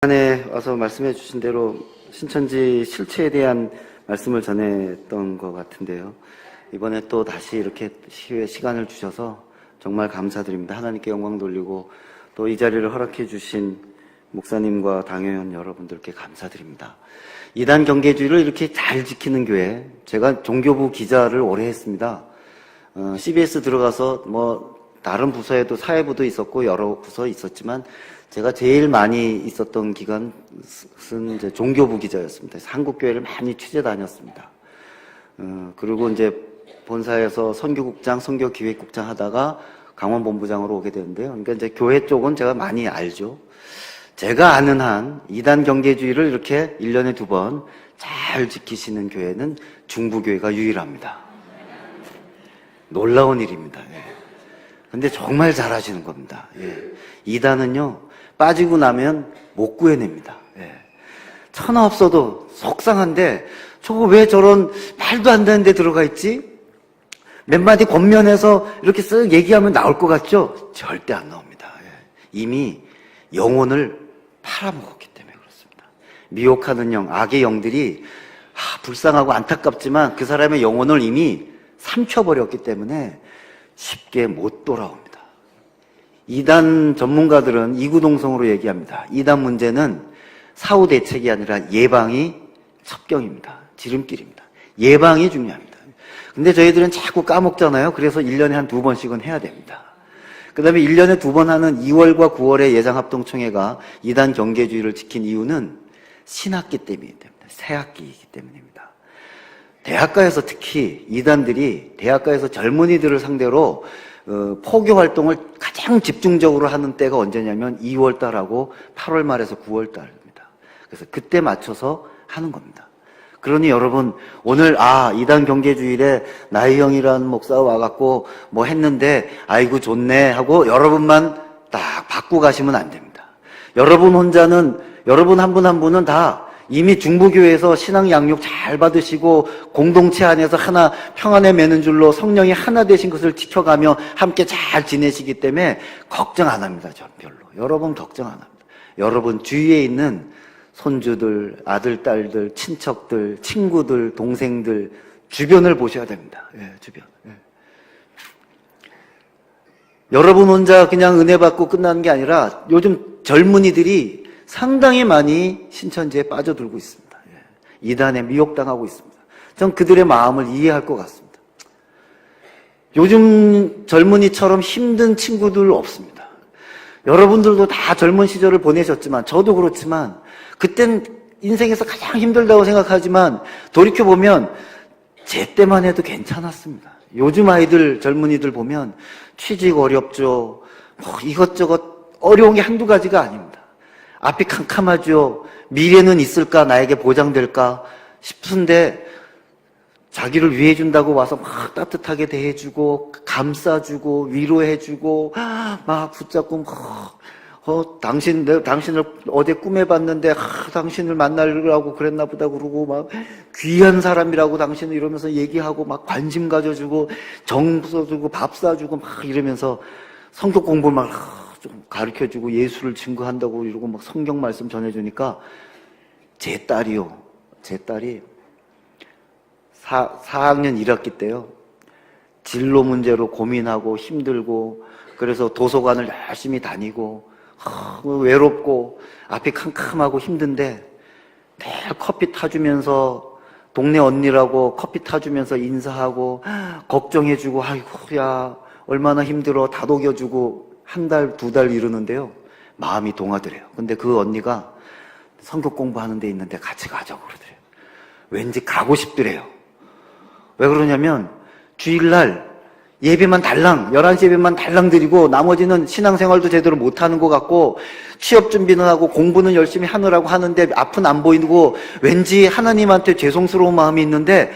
안에 와서 말씀해 주신 대로 신천지 실체에 대한 말씀을 전했던 것 같은데요. 이번에 또 다시 이렇게 시간을 주셔서 정말 감사드립니다. 하나님께 영광 돌리고 또 이 자리를 허락해 주신 목사님과 당회원 여러분들께 감사드립니다. 이단 경계주의를 이렇게 잘 지키는 교회, 제가 종교부 기자를 오래 했습니다. CBS 들어가서 다른 부서에도 사회부도 있었고 여러 부서 있었지만 제가 제일 많이 있었던 기간은 이제 종교부 기자였습니다. 한국교회를 많이 취재 다녔습니다. 그리고 이제 본사에서 선교국장, 선교기획국장 하다가 강원본부장으로 오게 되는데요. 그러니까 이제 교회 쪽은 제가 많이 알죠. 제가 아는 한 이단 경계주의를 이렇게 1년에 2번 잘 지키시는 교회는 중부교회가 유일합니다. 놀라운 일입니다. 근데 정말 잘하시는 겁니다. 이단은요, 빠지고 나면 못 구해냅니다. 천하 없어도 속상한데 저거 왜 저런 말도 안 되는 데 들어가 있지? 몇 마디 권면해서 이렇게 쓱 얘기하면 나올 것 같죠? 절대 안 나옵니다. 이미 영혼을 팔아먹었기 때문에 그렇습니다. 미혹하는 영, 악의 영들이 불쌍하고 안타깝지만 그 사람의 영혼을 이미 삼켜버렸기 때문에 쉽게 못 돌아옵니다. 이단 전문가들은 이구동성으로 얘기합니다. 이단 문제는 사후 대책이 아니라 예방이 첩경입니다. 지름길입니다. 예방이 중요합니다. 근데 저희들은 자꾸 까먹잖아요. 그래서 1년에 한 2번씩은 해야 됩니다. 그 다음에 1년에 2번 하는 2월과 9월의 예장합동총회가 이단 경계주의를 지킨 이유는 신학기 때문입니다. 새학기이기 때문입니다. 대학가에서 특히 이단들이 대학가에서 젊은이들을 상대로 포교 활동을 가장 집중적으로 하는 때가 언제냐면 2월 달하고 8월 말에서 9월 달입니다. 그래서 그때 맞춰서 하는 겁니다. 그러니 여러분 오늘 이단 경계주일에 나희 형이라는 목사가 와갖고 뭐 했는데 아이고 좋네 하고 여러분만 딱 받고 가시면 안 됩니다. 여러분 혼자는 여러분 한 분 한 분은 다 이미 중부교회에서 신앙 양육 잘 받으시고 공동체 안에서 하나 평안에 매는 줄로 성령이 하나 되신 것을 지켜가며 함께 잘 지내시기 때문에 걱정 안 합니다. 전 별로. 여러분 걱정 안 합니다. 여러분 주위에 있는 손주들, 아들, 딸들, 친척들, 친구들, 동생들 주변을 보셔야 됩니다. 주변. 여러분 혼자 그냥 은혜 받고 끝나는 게 아니라 요즘 젊은이들이 상당히 많이 신천지에 빠져들고 있습니다. 이단에 미혹당하고 있습니다. 전 그들의 마음을 이해할 것 같습니다. 요즘 젊은이처럼 힘든 친구들 없습니다. 여러분들도 다 젊은 시절을 보내셨지만 저도 그렇지만 그땐 인생에서 가장 힘들다고 생각하지만 돌이켜보면 제 때만 해도 괜찮았습니다. 요즘 아이들, 젊은이들 보면 취직 어렵죠. 이것저것 어려운 게 한두 가지가 아닙니다. 앞이 캄캄하죠. 미래는 있을까? 나에게 보장될까? 싶은데 자기를 위해준다고 와서 막 따뜻하게 대해주고 감싸주고 위로해주고 막 붙잡고 당신을 어제 꿈에 봤는데 당신을 만나려고 그랬나 보다 그러고 막 귀한 사람이라고 당신을 이러면서 얘기하고 막 관심 가져주고 정 써주고 밥 사주고 막 이러면서 성격 공부 막 좀 가르쳐주고 예수를 증거한다고 이러고 막 성경 말씀 전해주니까 제 딸이 4학년 1학기 때요. 진로 문제로 고민하고 힘들고 그래서 도서관을 열심히 다니고 외롭고 앞이 캄캄하고 힘든데 매일 커피 타주면서 동네 언니라고 커피 타주면서 인사하고 걱정해주고 아이고 야 얼마나 힘들어 다독여주고 한 달, 2달 이러는데요. 마음이 동하더래요. 근데 그 언니가 성격 공부하는 데 있는데 같이 가자고 그러더래요. 왠지 가고 싶더래요. 왜 그러냐면 주일날 예배만 달랑 11시 예배만 달랑 드리고 나머지는 신앙생활도 제대로 못하는 것 같고 취업 준비는 하고 공부는 열심히 하느라고 하는데 앞은 안 보이고 왠지 하나님한테 죄송스러운 마음이 있는데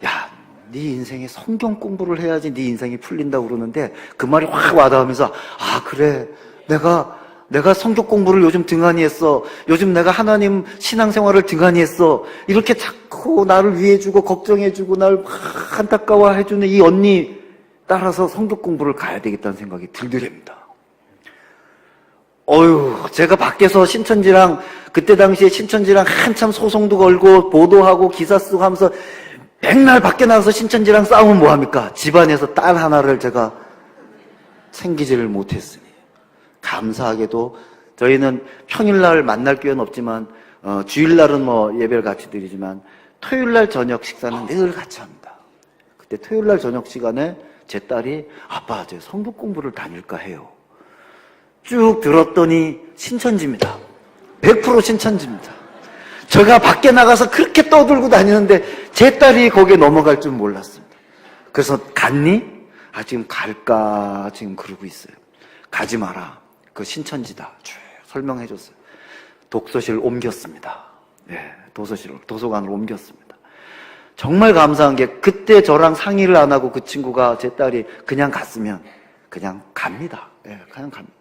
야 네 인생에 성경 공부를 해야지 네 인생이 풀린다고 그러는데 그 말이 확 와닿으면서 그래 내가 성경 공부를 요즘 등한히 했어. 요즘 내가 하나님 신앙생활을 등한히 했어. 이렇게 자꾸 나를 위해주고 걱정해주고 날 안타까워해주는 이 언니 따라서 성경 공부를 가야 되겠다는 생각이 들더랍니다. 제가 밖에서 신천지랑, 그때 당시에 신천지랑 한참 소송도 걸고, 보도하고, 기사 쓰고 하면서 맨날 밖에 나가서 신천지랑 싸우면 뭐합니까? 집안에서 딸 하나를 제가 챙기지를 못했으니. 감사하게도 저희는 평일날 만날 기회는 없지만, 주일날은 뭐 예배를 같이 드리지만, 토요일날 저녁 식사는 늘 같이 합니다. 그때 토요일날 저녁 시간에 제 딸이, 아빠, 제 성경 공부를 다닐까 해요. 쭉 들었더니 신천지입니다. 100% 신천지입니다. 제가 밖에 나가서 그렇게 떠들고 다니는데 제 딸이 거기에 넘어갈 줄 몰랐습니다. 그래서 갔니? 지금 갈까 지금 그러고 있어요. 가지 마라. 그 신천지다. 쭉 설명해 줬어요. 독서실 옮겼습니다. 네, 도서관을 옮겼습니다. 정말 감사한 게 그때 저랑 상의를 안 하고 그 친구가, 제 딸이 그냥 갔으면 그냥 갑니다. 네, 그냥 갑니다.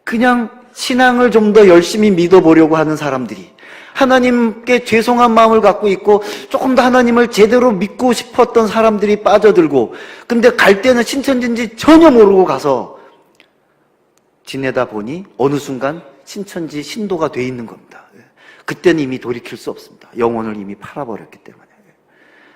그냥 신앙을 좀 더 열심히 믿어보려고 하는 사람들이, 하나님께 죄송한 마음을 갖고 있고 조금 더 하나님을 제대로 믿고 싶었던 사람들이 빠져들고, 근데 갈 때는 신천지인지 전혀 모르고 가서 지내다 보니 어느 순간 신천지 신도가 돼 있는 겁니다. 그때는 이미 돌이킬 수 없습니다. 영혼을 이미 팔아버렸기 때문에.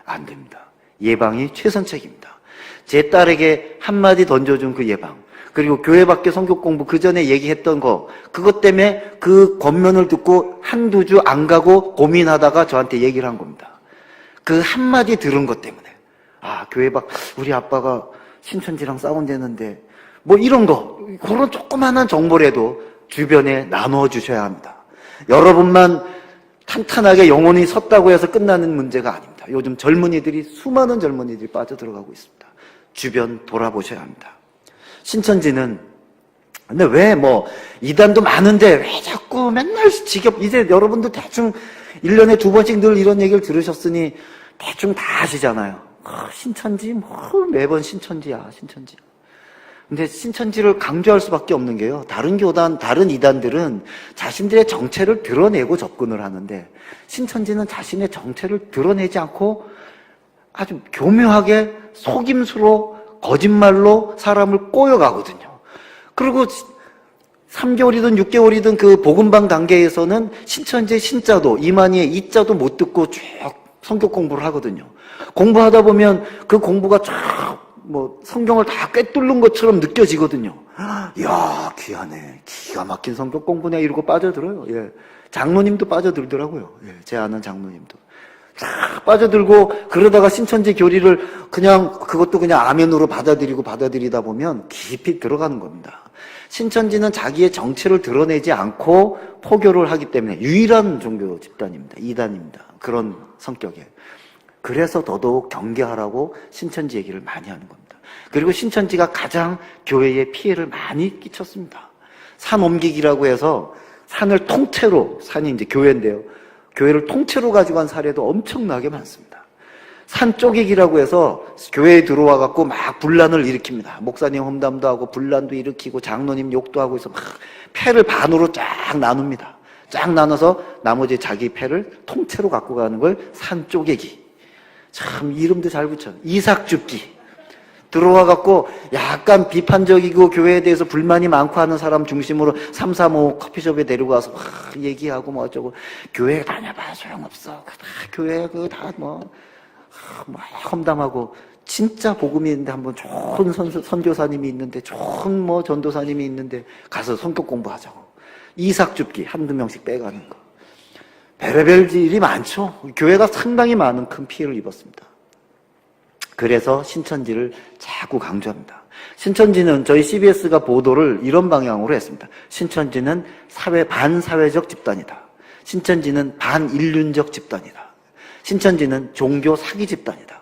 안 됩니다. 예방이 최선책입니다. 제 딸에게 한마디 던져준 그 예방, 그리고 교회 밖에 성경 공부 그 전에 얘기했던 거, 그것 때문에 그 권면을 듣고 한두 주 안 가고 고민하다가 저한테 얘기를 한 겁니다. 그 한마디 들은 것 때문에, 교회 밖, 우리 아빠가 신천지랑 싸운다는데 뭐 이런 거, 그런 조그마한 정보라도 주변에 나누어 주셔야 합니다. 여러분만 탄탄하게 영혼이 섰다고 해서 끝나는 문제가 아닙니다. 요즘 젊은이들이, 수많은 젊은이들이 빠져들어가고 있습니다. 주변 돌아보셔야 합니다. 신천지는, 근데 왜 이단도 많은데 왜 자꾸 맨날 이제 여러분도 대충 1년에 2번씩 늘 이런 얘기를 들으셨으니 대충 다 아시잖아요. 신천지, 매번 신천지야. 근데 신천지를 강조할 수밖에 없는 게요, 다른 교단, 다른 이단들은 자신들의 정체를 드러내고 접근을 하는데, 신천지는 자신의 정체를 드러내지 않고 아주 교묘하게 속임수로, 거짓말로 사람을 꼬여가거든요. 그리고 3개월이든 6개월이든 그 복음방 단계에서는 신천지의 신자도, 이만희의 이자도 못 듣고 쭉 성경 공부를 하거든요. 공부하다 보면 그 공부가 쫙 성경을 다 꿰뚫는 것처럼 느껴지거든요. 이야, 귀하네. 기가 막힌 성경 공부네. 이러고 빠져들어요. 예. 장로님도 빠져들더라고요. 예. 제 아는 장로님도. 쫙 빠져들고, 그러다가 신천지 교리를 그것도 그냥 아멘으로 받아들이다 보면 깊이 들어가는 겁니다. 신천지는 자기의 정체를 드러내지 않고 포교를 하기 때문에 유일한 종교 집단입니다. 이단입니다. 그런 성격에. 그래서 더더욱 경계하라고 신천지 얘기를 많이 하는 겁니다. 그리고 신천지가 가장 교회에 피해를 많이 끼쳤습니다. 산 옮기기라고 해서 산을 통째로, 산이 이제 교회인데요, 교회를 통째로 가지고 간 사례도 엄청나게 많습니다. 산 쪼개기라고 해서 교회에 들어와 갖고 막 분란을 일으킵니다. 목사님 험담도 하고 분란도 일으키고 장로님 욕도 하고 해서 막 패를 반으로 쫙 나눕니다. 쫙 나눠서 나머지 자기 패를 통째로 갖고 가는 걸 산 쪼개기. 참 이름도 잘 붙여. 이삭줍기. 들어와 갖고 약간 비판적이고 교회에 대해서 불만이 많고 하는 사람 중심으로 335 커피숍에 데리고 와서 막 얘기하고 뭐 어쩌고, 교회 다녀봐 소용없어. 교회 험담하고, 진짜 복음이 있는데 한번 좋은 선교사님이 있는데, 좋은 전도사님이 있는데 가서 성격 공부하자고. 이삭줍기 한두 명씩 빼가는 거. 별의별 일이 많죠. 교회가 상당히 많은 큰 피해를 입었습니다. 그래서 신천지를 자꾸 강조합니다. 신천지는, 저희 CBS가 보도를 이런 방향으로 했습니다. 신천지는 반사회적 집단이다. 신천지는 반인륜적 집단이다. 신천지는 종교 사기 집단이다.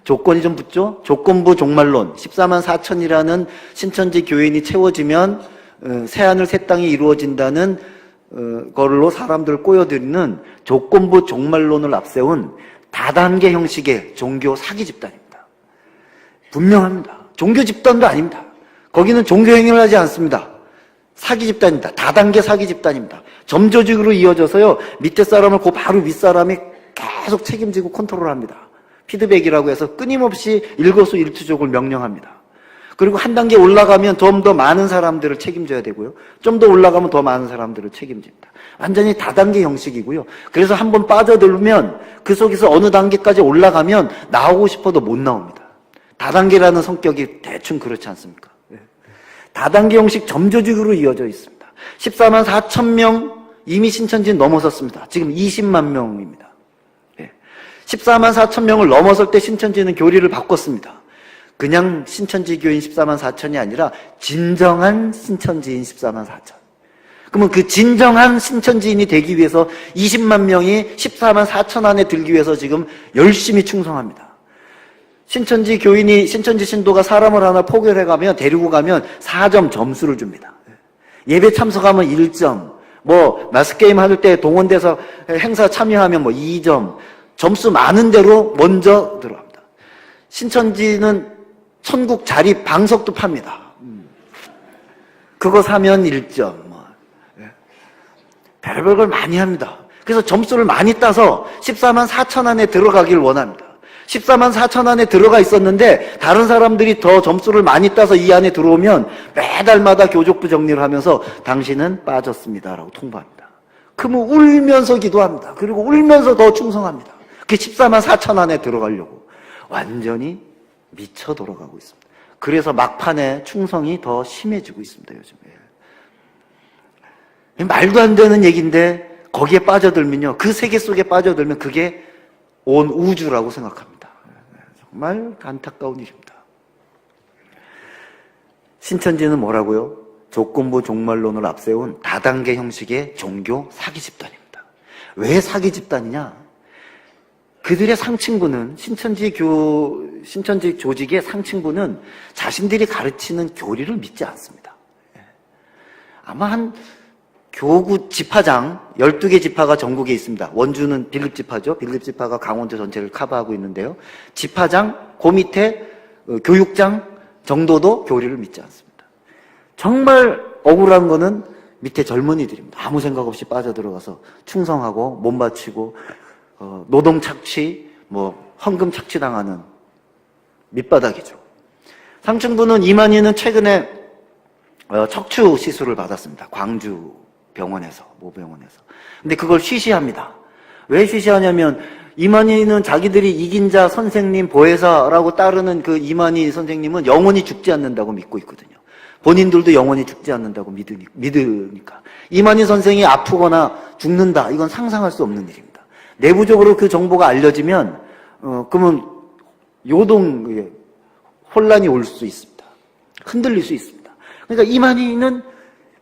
조건이 좀 붙죠? 조건부 종말론, 14만 4천이라는 신천지 교인이 채워지면 새하늘 새 땅이 이루어진다는 걸로 사람들을 꼬여들이는 조건부 종말론을 앞세운 다단계 형식의 종교 사기 집단입니다. 분명합니다. 종교 집단도 아닙니다. 거기는 종교 행위를 하지 않습니다. 사기 집단입니다. 다단계 사기 집단입니다. 점조직으로 이어져서요, 밑에 사람을 그 바로 윗사람이 계속 책임지고 컨트롤합니다. 피드백이라고 해서 끊임없이 일거수일투족을 명령합니다. 그리고 한 단계 올라가면 좀 더 많은 사람들을 책임져야 되고요. 좀 더 올라가면 더 많은 사람들을 책임집니다. 완전히 다단계 형식이고요. 그래서 한번 빠져들면 그 속에서 어느 단계까지 올라가면 나오고 싶어도 못 나옵니다. 다단계라는 성격이 대충 그렇지 않습니까? 다단계 형식 점조직으로 이어져 있습니다. 14만 4천 명 이미 신천지 넘어섰습니다. 지금 20만 명입니다. 14만 4천 명을 넘어설 때 신천지는 교리를 바꿨습니다. 그냥 신천지 교인 14만 4천이 아니라 진정한 신천지인 14만 4천. 그러면 그 진정한 신천지인이 되기 위해서 20만 명이 14만 4천 안에 들기 위해서 지금 열심히 충성합니다. 신천지 교인이, 신천지 신도가 사람을 하나 포결해가면, 데리고 가면 4점 점수를 줍니다. 예배 참석하면 1점, 마스게임 할 때 동원돼서 행사 참여하면 2점, 점수 많은 대로 먼저 들어갑니다. 신천지는 천국 자립 방석도 팝니다. 그거 사면 1점, 별별 걸 많이 합니다. 그래서 점수를 많이 따서 14만 4천 안에 들어가길 원합니다. 14만 4천 안에 들어가 있었는데 다른 사람들이 더 점수를 많이 따서 이 안에 들어오면 매달마다 교족부 정리를 하면서 당신은 빠졌습니다라고 통보합니다. 그러면 울면서 기도합니다. 그리고 울면서 더 충성합니다. 그 14만 4천 안에 들어가려고 완전히 미쳐 돌아가고 있습니다. 그래서 막판에 충성이 더 심해지고 있습니다. 요즘에. 말도 안 되는 얘기인데 거기에 빠져들면요, 그 세계 속에 빠져들면 그게 온 우주라고 생각합니다. 정말 안타까운 일입니다. 신천지는 뭐라고요? 조건부 종말론을 앞세운 다단계 형식의 종교 사기 집단입니다. 왜 사기 집단이냐? 그들의 상층부는 신천지 조직의 상층부는 자신들이 가르치는 교리를 믿지 않습니다. 아마 한 교구 지파장 12개 지파가 전국에 있습니다. 원주는 빌립 지파죠. 빌립 지파가 강원도 전체를 커버하고 있는데요. 지파장, 그 밑에 교육장 정도도 교리를 믿지 않습니다. 정말 억울한 거는 밑에 젊은이들입니다. 아무 생각 없이 빠져들어가서 충성하고 몸 바치고 노동 착취, 헌금 착취당하는 밑바닥이죠. 상층부는 이만희는 최근에 척추 시술을 받았습니다. 광주 병원에서, 모병원에서. 근데 그걸 쉬쉬합니다. 왜 쉬쉬하냐면 이만희는 자기들이 이긴 자 선생님 보혜사라고 따르는 그 이만희 선생님은 영원히 죽지 않는다고 믿고 있거든요. 본인들도 영원히 죽지 않는다고 믿으니까. 이만희 선생이 아프거나 죽는다, 이건 상상할 수 없는 일입니다. 내부적으로 그 정보가 알려지면 그러면 혼란이 올 수 있습니다. 흔들릴 수 있습니다. 그러니까 이만희는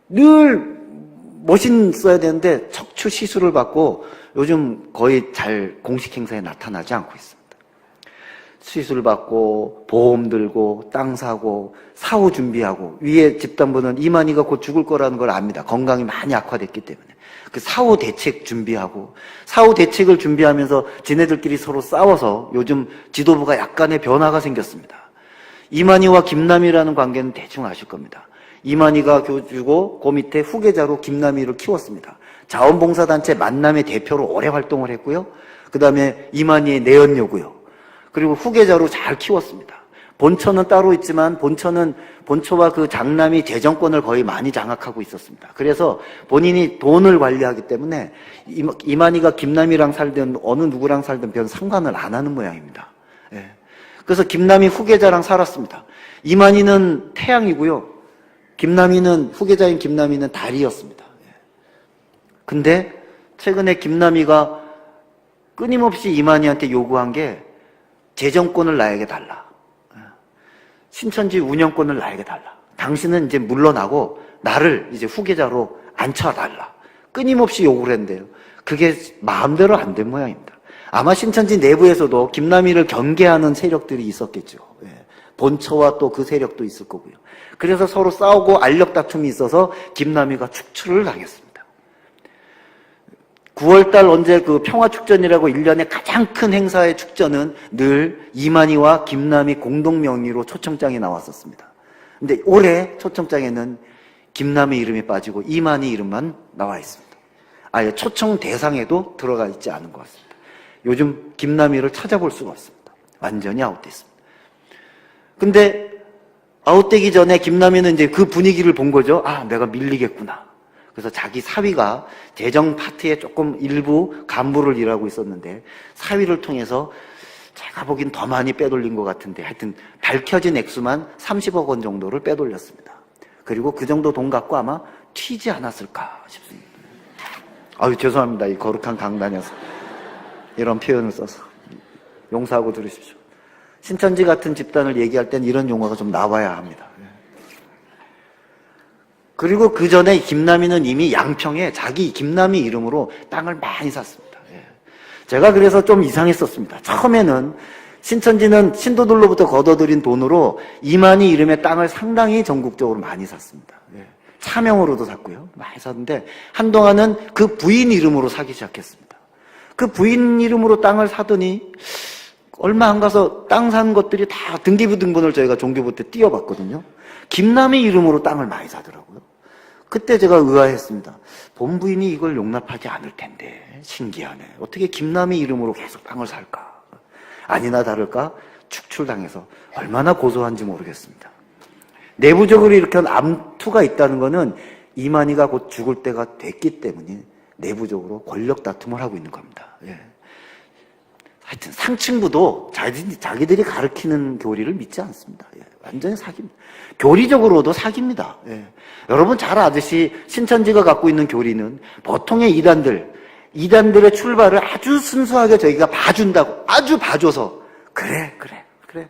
늘 멋있어야 되는데 척추 시술을 받고 요즘 거의 잘 공식 행사에 나타나지 않고 있습니다. 시술을 받고 보험 들고 땅 사고 사후 준비하고, 위에 집단부는 이만희가 곧 죽을 거라는 걸 압니다. 건강이 많이 악화됐기 때문에. 그 사후 대책 준비하고, 사후 대책을 준비하면서 지네들끼리 서로 싸워서 요즘 지도부가 약간의 변화가 생겼습니다. 이만희와 김남희라는 관계는 대충 아실 겁니다. 이만희가 교주고 그 밑에 후계자로 김남희를 키웠습니다. 자원봉사단체 만남의 대표로 오래 활동을 했고요. 그 다음에 이만희의 내연녀고요. 그리고 후계자로 잘 키웠습니다. 본처는 따로 있지만 본처와 그 장남이 재정권을 거의 많이 장악하고 있었습니다. 그래서 본인이 돈을 관리하기 때문에 이만희가 김남희랑 살든 어느 누구랑 살든 별 상관을 안 하는 모양입니다. 그래서 김남희 후계자랑 살았습니다. 이만희는 태양이고요. 후계자인 김남희는 달이었습니다. 근데 최근에 김남희가 끊임없이 이만희한테 요구한 게 재정권을 나에게 달라. 신천지 운영권을 나에게 달라. 당신은 이제 물러나고 나를 이제 후계자로 앉혀달라. 끊임없이 요구를 했는데요. 그게 마음대로 안 된 모양입니다. 아마 신천지 내부에서도 김남희를 경계하는 세력들이 있었겠죠. 본처와 또 그 세력도 있을 거고요. 그래서 서로 싸우고 알력 다툼이 있어서 김남희가 축출을 당했습니다. 9월달 언제 그 평화축전이라고 1년에 가장 큰 행사의 축전은 늘 이만희와 김남희 공동 명의로 초청장이 나왔었습니다. 근데 올해 초청장에는 김남희 이름이 빠지고 이만희 이름만 나와 있습니다. 아예 초청 대상에도 들어가 있지 않은 것 같습니다. 요즘 김남희를 찾아볼 수가 없습니다. 완전히 아웃됐습니다. 근데 아웃되기 전에 김남희는 이제 그 분위기를 본 거죠. 아, 내가 밀리겠구나. 그래서 자기 사위가 재정 파트에 조금 일부 간부를 일하고 있었는데 사위를 통해서 제가 보기엔 더 많이 빼돌린 것 같은데 하여튼 밝혀진 액수만 30억 원 정도를 빼돌렸습니다. 그리고 그 정도 돈 갖고 아마 튀지 않았을까 싶습니다. 아유, 죄송합니다. 이 거룩한 강단에서 이런 표현을 써서 용서하고 들으십시오. 신천지 같은 집단을 얘기할 땐 이런 용어가 좀 나와야 합니다. 그리고 그 전에 김남희는 이미 양평에 자기 김남희 이름으로 땅을 많이 샀습니다. 제가 그래서 좀 이상했었습니다. 처음에는 신천지는 신도들로부터 걷어들인 돈으로 이만희 이름의 땅을 상당히 전국적으로 많이 샀습니다. 차명으로도 샀고요. 많이 샀는데 한동안은 그 부인 이름으로 사기 시작했습니다. 그 부인 이름으로 땅을 사더니 얼마 안 가서 땅 산 것들이 다 등기부 등본을 저희가 종교부 때 띄워봤거든요. 김남희 이름으로 땅을 많이 사더라고요. 그때 제가 의아했습니다. 본부인이 이걸 용납하지 않을 텐데 신기하네. 어떻게 김남희 이름으로 계속 땅을 살까? 아니나 다를까 축출당해서 얼마나 고소한지 모르겠습니다. 내부적으로 일으킨 암투가 있다는 것은 이만희가 곧 죽을 때가 됐기 때문에 내부적으로 권력 다툼을 하고 있는 겁니다. 하여튼 상층부도 자기들이 가르치는 교리를 믿지 않습니다. 완전히 사기입니다. 교리적으로도 사기입니다. 여러분 잘 아듯이 신천지가 갖고 있는 교리는 보통의 이단들의 출발을 아주 순수하게 저희가 봐준다고, 아주 봐줘서 그래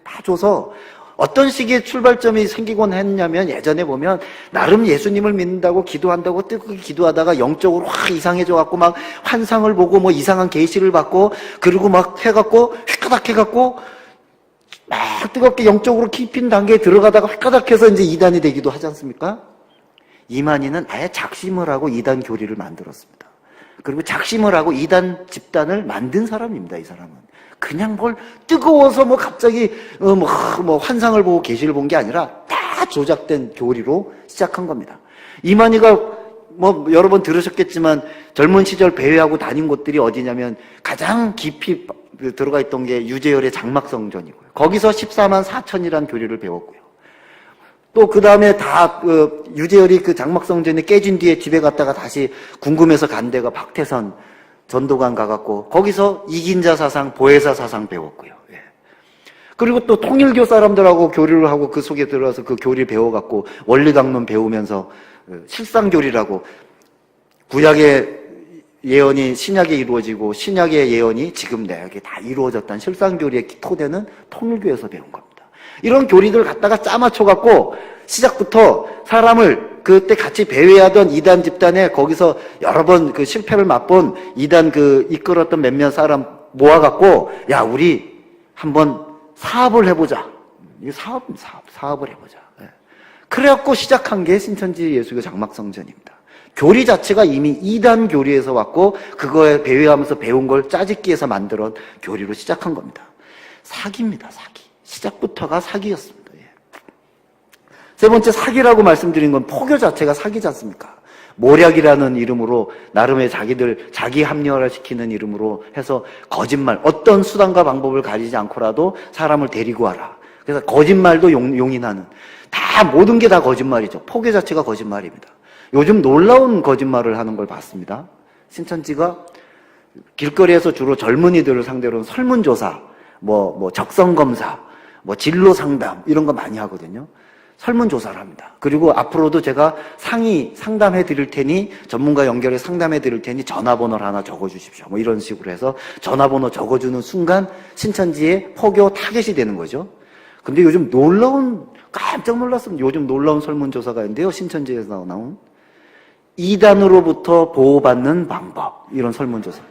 봐줘서 어떤 식의 출발점이 생기곤 했냐면 예전에 보면 나름 예수님을 믿는다고 기도한다고 뜨겁게 기도하다가 영적으로 확 이상해져 갖고 막 환상을 보고 뭐 이상한 계시를 받고 그리고 막 해갖고 휘까닥 해갖고 막 뜨겁게 영적으로 깊은 단계에 들어가다가 휘까닥 해서 이제 이단이 되기도 하지 않습니까? 이만희는 아예 작심을 하고 이단 교리를 만들었습니다. 그리고 작심을 하고 이단 집단을 만든 사람입니다. 이 사람은 그냥 뭘 뜨거워서 뭐 갑자기 뭐 환상을 보고 계시를 본 게 아니라 다 조작된 교리로 시작한 겁니다. 이만희가 뭐 여러 번 들으셨겠지만 젊은 시절 배회하고 다닌 곳들이 어디냐면 가장 깊이 들어가 있던 게 유재열의 장막성전이고요. 거기서 14만 4천이라는 교리를 배웠고요. 또 그 다음에 다 유재열이 그 장막성전이 깨진 뒤에 집에 갔다가 다시 궁금해서 간 데가 박태선 전도관 가갖고 거기서 이긴자 사상, 보혜사 사상 배웠고요. 그리고 또 통일교 사람들하고 교류를 하고 그 속에 들어가서 그 교리 배워갖고 원리강론 배우면서 실상교리라고 구약의 예언이 신약에 이루어지고 신약의 예언이 지금 내게 다 이루어졌다는 실상교리의 토대는 통일교에서 배운 겁니다. 이런 교리들 갖다가 짜맞춰갖고 시작부터 사람을 그때 같이 배회하던 이단 집단에 거기서 여러 번 그 실패를 맛본 이단 그 이끌었던 몇몇 사람 모아갖고 야 우리 한번 사업을 해보자. 이 사업을 해보자. 그래갖고 시작한 게 신천지 예수교 장막성전입니다. 교리 자체가 이미 이단 교리에서 왔고 그거에 배회하면서 배운 걸 짜집기해서 만들어 교리로 시작한 겁니다. 사기입니다. 사기. 시작부터가 사기였습니다. 세 번째 사기라고 말씀드린 건 포교 자체가 사기지 않습니까? 모략이라는 이름으로 나름의 자기 합리화를 시키는 이름으로 해서 거짓말, 어떤 수단과 방법을 가리지 않고라도 사람을 데리고 와라. 그래서 거짓말도 용인하는 다 모든 게 다 거짓말이죠. 포교 자체가 거짓말입니다. 요즘 놀라운 거짓말을 하는 걸 봤습니다. 신천지가 길거리에서 주로 젊은이들을 상대로 설문조사, 뭐 적성검사, 뭐 진로상담 이런 거 많이 하거든요. 설문조사를 합니다. 그리고 앞으로도 제가 상의 상담해 드릴 테니 전문가 연결해 상담해 드릴 테니 전화번호를 하나 적어주십시오. 뭐 이런 식으로 해서 전화번호 적어주는 순간 신천지의 포교 타겟이 되는 거죠. 근데 요즘 깜짝 놀랐습니다. 요즘 놀라운 설문조사가 있는데요. 신천지에서 나온 이단으로부터 보호받는 방법 이런 설문조사.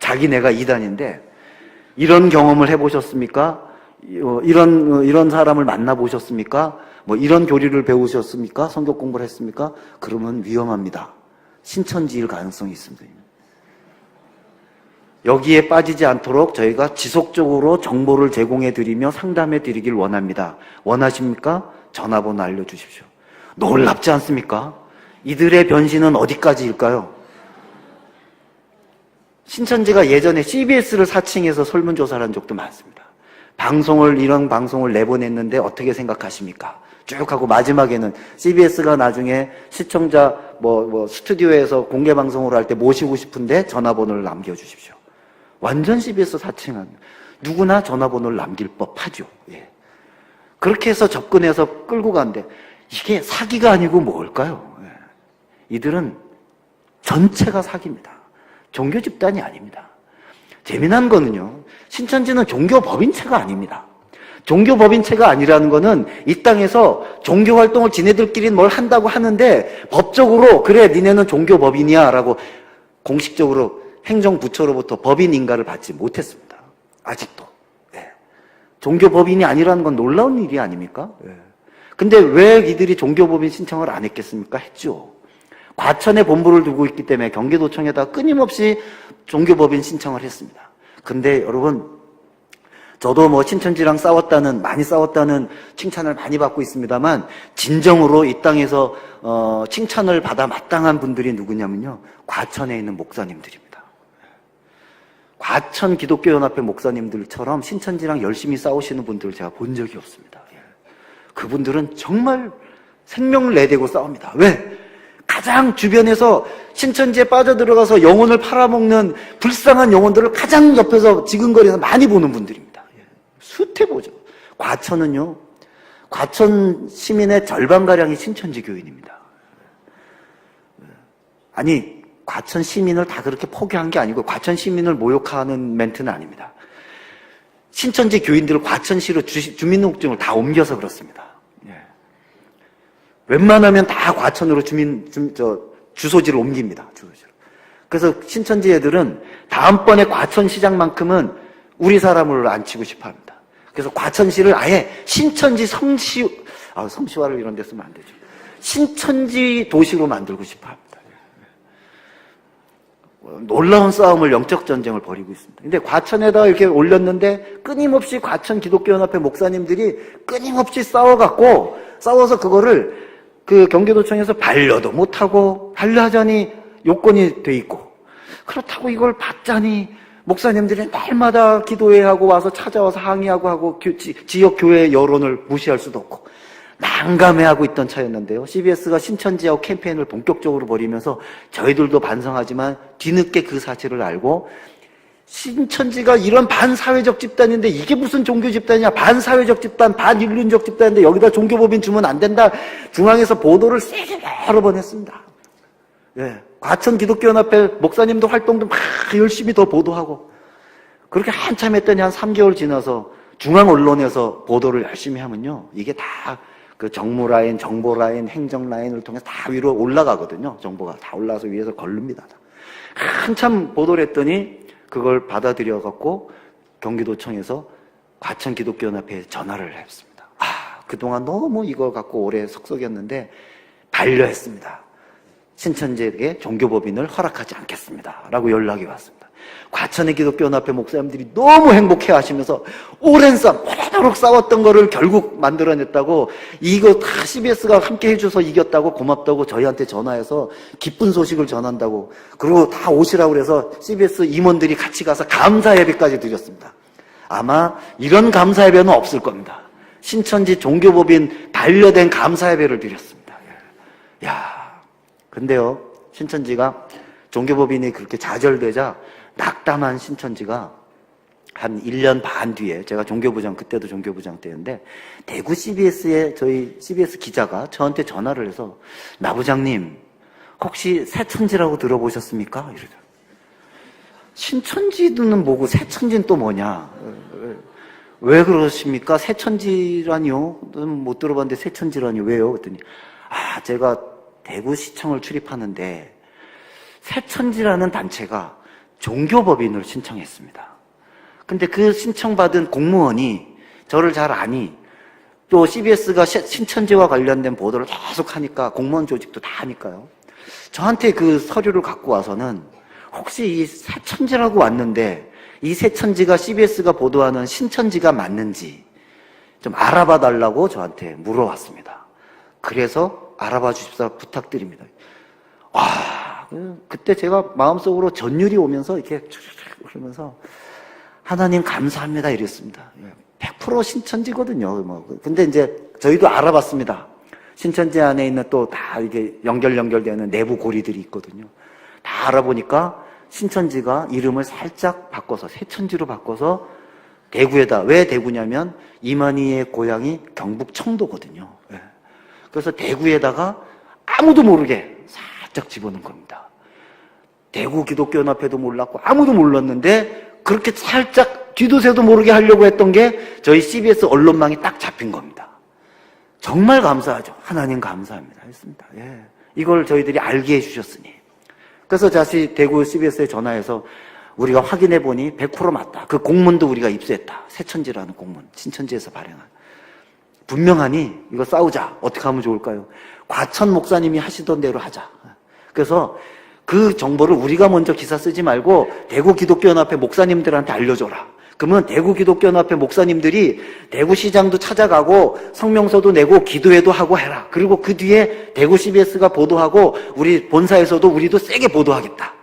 자기네가 이단인데 이런 경험을 해보셨습니까? 이런 사람을 만나보셨습니까? 뭐 이런 교리를 배우셨습니까? 성경 공부를 했습니까? 그러면 위험합니다. 신천지일 가능성이 있습니다. 여기에 빠지지 않도록 저희가 지속적으로 정보를 제공해 드리며 상담해 드리길 원합니다. 원하십니까? 전화번호 알려주십시오. 놀랍지 않습니까? 이들의 변신은 어디까지일까요? 신천지가 예전에 CBS를 사칭해서 설문조사를 한 적도 많습니다. 이런 방송을 내보냈는데 어떻게 생각하십니까? 쭉 하고 마지막에는 CBS가 나중에 시청자 스튜디오에서 공개 방송으로 할 때 모시고 싶은데 전화번호를 남겨주십시오. 완전 CBS 사칭한 누구나 전화번호를 남길 법하죠. 예. 그렇게 해서 접근해서 끌고 간데 이게 사기가 아니고 뭘까요? 예. 이들은 전체가 사기입니다. 종교 집단이 아닙니다. 재미난 거는요, 신천지는 종교 법인체가 아닙니다. 종교 법인체가 아니라는 거는 이 땅에서 종교 활동을 지네들끼리 뭘 한다고 하는데 법적으로 그래 니네는 종교 법인이야 라고 공식적으로 행정부처로부터 법인 인가를 받지 못했습니다. 아직도. 예. 종교 법인이 아니라는 건 놀라운 일이 아닙니까? 예. 근데 왜 이들이 종교 법인 신청을 안 했겠습니까? 했죠. 과천에 본부를 두고 있기 때문에 경기도청에다 끊임없이 종교 법인 신청을 했습니다. 근데 여러분, 저도 신천지랑 많이 싸웠다는 칭찬을 많이 받고 있습니다만, 진정으로 이 땅에서, 칭찬을 받아 마땅한 분들이 누구냐면요, 과천에 있는 목사님들입니다. 과천 기독교연합회 목사님들처럼 신천지랑 열심히 싸우시는 분들을 제가 본 적이 없습니다. 그분들은 정말 생명을 내대고 싸웁니다. 왜? 가장 주변에서 신천지에 빠져들어가서 영혼을 팔아먹는 불쌍한 영혼들을 가장 옆에서 지근거리에서 많이 보는 분들입니다. 수태보죠. 과천은요, 과천 시민의 절반가량이 신천지 교인입니다. 아니, 과천 시민을 다 그렇게 포기한 게 아니고 과천 시민을 모욕하는 멘트는 아닙니다. 신천지 교인들을 과천시로 주민등록증을 다 옮겨서 그렇습니다. 예. 웬만하면 다 과천으로 주소지를 옮깁니다. 주소지를. 그래서 신천지 애들은 다음번에 과천시장만큼은 우리 사람을 안 치고 싶어 합니다. 그래서 과천시를 아예 신천지 성시화를 이런 데 쓰면 안 되죠. 신천지 도시로 만들고 싶어 합니다. 놀라운 싸움을, 영적 전쟁을 벌이고 있습니다. 근데 과천에다가 이렇게 올렸는데 끊임없이 과천 기독교연합회 목사님들이 끊임없이 싸워서 그거를 그 경기도청에서 반려도 못하고, 반려하자니 요건이 돼 있고, 그렇다고 이걸 받자니 목사님들이 날마다 기도회하고 와서 찾아와서 항의하고 하고 지역 교회 여론을 무시할 수도 없고 난감해하고 있던 차였는데요. CBS가 신천지하고 캠페인을 본격적으로 벌이면서 저희들도 반성하지만 뒤늦게 그 사실을 알고, 신천지가 이런 반사회적 집단인데 이게 무슨 종교 집단이냐, 반사회적 집단, 반인륜적 집단인데 여기다 종교법인 주면 안 된다, 중앙에서 보도를 세게 여러 번 했습니다. 예. 과천 기독교연합회 목사님도 활동도 막 열심히 더 보도하고, 그렇게 한참 했더니 한 3개월 지나서 중앙 언론에서 보도를 열심히 하면요, 이게 다 그 정무 라인, 정보 라인, 행정 라인을 통해서 다 위로 올라가거든요. 정보가 다 올라가서 위에서 걸릅니다. 한참 보도를 했더니 그걸 받아들여 갖고 경기도청에서 과천 기독교연합회에 전화를 했습니다. 그동안 너무 이거 갖고 오래 석석이었는데 반려했습니다. 신천지에게 종교법인을 허락하지 않겠습니다 라고 연락이 왔습니다. 과천의 기독교연합회 목사님들이 너무 행복해 하시면서 오랜 싸움, 오래도록 싸웠던 거를 결국 만들어냈다고, 이거 다 CBS가 함께 해줘서 이겼다고, 고맙다고 저희한테 전화해서 기쁜 소식을 전한다고, 그리고 다 오시라고 그래서 CBS 임원들이 같이 가서 감사 예배까지 드렸습니다. 아마 이런 감사 예배는 없을 겁니다. 신천지 종교법인 반려된 감사 예배를 드렸습니다. 근데요, 신천지가 종교법인이 그렇게 좌절되자 낙담한 신천지가 한 1년 반 뒤에, 제가 그때도 종교부장 때였는데, 대구 CBS에 저희 CBS 기자가 저한테 전화를 해서, 나 부장님, 혹시 새천지라고 들어보셨습니까? 이러더라고요. 신천지는 뭐고 새천지는 또 뭐냐? 왜 그러십니까? 새천지라니요? 못 들어봤는데 새천지라니 왜요? 그랬더니, 제가 대구시청을 출입하는데 새천지라는 단체가 종교법인을 신청했습니다. 근데 그 신청받은 공무원이 저를 잘 아니, 또 CBS가 신천지와 관련된 보도를 계속 하니까, 공무원 조직도 다 하니까요, 저한테 그 서류를 갖고 와서는 혹시 이 새천지라고 왔는데 이 새천지가 CBS가 보도하는 신천지가 맞는지 좀 알아봐 달라고 저한테 물어왔습니다. 그래서 알아봐 주십사 부탁드립니다. 그때 제가 마음속으로 전율이 오면서 이렇게 그러면서 하나님 감사합니다 이랬습니다. 100% 신천지거든요. 근데 이제 저희도 알아봤습니다. 신천지 안에 있는 또 다 이게 연결되는 내부 고리들이 있거든요. 다 알아보니까 신천지가 이름을 살짝 바꿔서 새천지로 바꿔서 대구에다, 왜 대구냐면 이만희의 고향이 경북 청도거든요. 예. 그래서 대구에다가 아무도 모르게 살짝 집어넣은 겁니다. 대구 기독교연합회도 몰랐고 아무도 몰랐는데 그렇게 살짝 뒤도새도 모르게 하려고 했던 게 저희 CBS 언론망이 딱 잡힌 겁니다. 정말 감사하죠. 하나님 감사합니다 했습니다. 예. 이걸 저희들이 알게 해주셨으니. 그래서 다시 대구 CBS에 전화해서 우리가 확인해 보니 100% 맞다. 그 공문도 우리가 입수했다. 새천지라는 공문, 신천지에서 발행한. 분명하니 이거 싸우자. 어떻게 하면 좋을까요? 과천 목사님이 하시던 대로 하자. 그래서 그 정보를 우리가 먼저 기사 쓰지 말고 대구 기독교연합회 목사님들한테 알려줘라. 그러면 대구 기독교연합회 목사님들이 대구시장도 찾아가고 성명서도 내고 기도회도 하고 해라. 그리고 그 뒤에 대구 CBS가 보도하고 우리 본사에서도 우리도 세게 보도하겠다.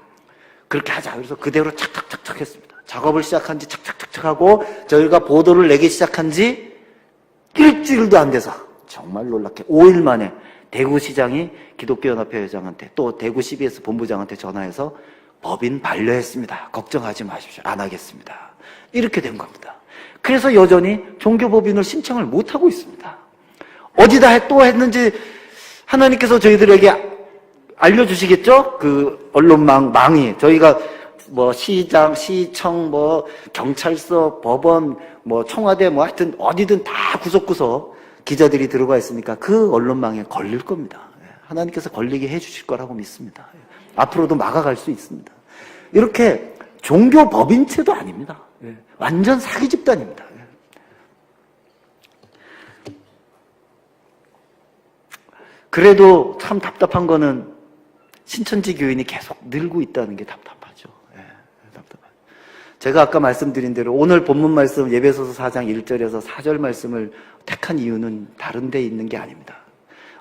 그렇게 하자. 그래서 그대로 착착착착 했습니다. 작업을 시작한 지 착착착착 하고 저희가 보도를 내기 시작한 지 일주일도 안 돼서 정말 놀랍게 5일 만에 대구시장이 기독교연합회 회장한테 또 대구 CBS 본부장한테 전화해서 법인 반려했습니다. 걱정하지 마십시오. 안 하겠습니다. 이렇게 된 겁니다. 그래서 여전히 종교법인을 신청을 못하고 있습니다. 어디다 또 했는지 하나님께서 저희들에게 알려주시겠죠? 그 언론망이 저희가 뭐 시장, 시청, 뭐 경찰서, 법원, 뭐 청와대, 뭐 하여튼 어디든 다 구석구석 기자들이 들어가 있으니까 그 언론망에 걸릴 겁니다. 하나님께서 걸리게 해주실 거라고 믿습니다. 앞으로도 막아갈 수 있습니다. 이렇게 종교 법인체도 아닙니다. 완전 사기 집단입니다. 그래도 참 답답한 거는 신천지 교인이 계속 늘고 있다는 게 답답하죠. 답답하죠. 제가 아까 말씀드린 대로 오늘 본문 말씀 에베소서 4장 1절에서 4절 말씀을 택한 이유는 다른 데 있는 게 아닙니다.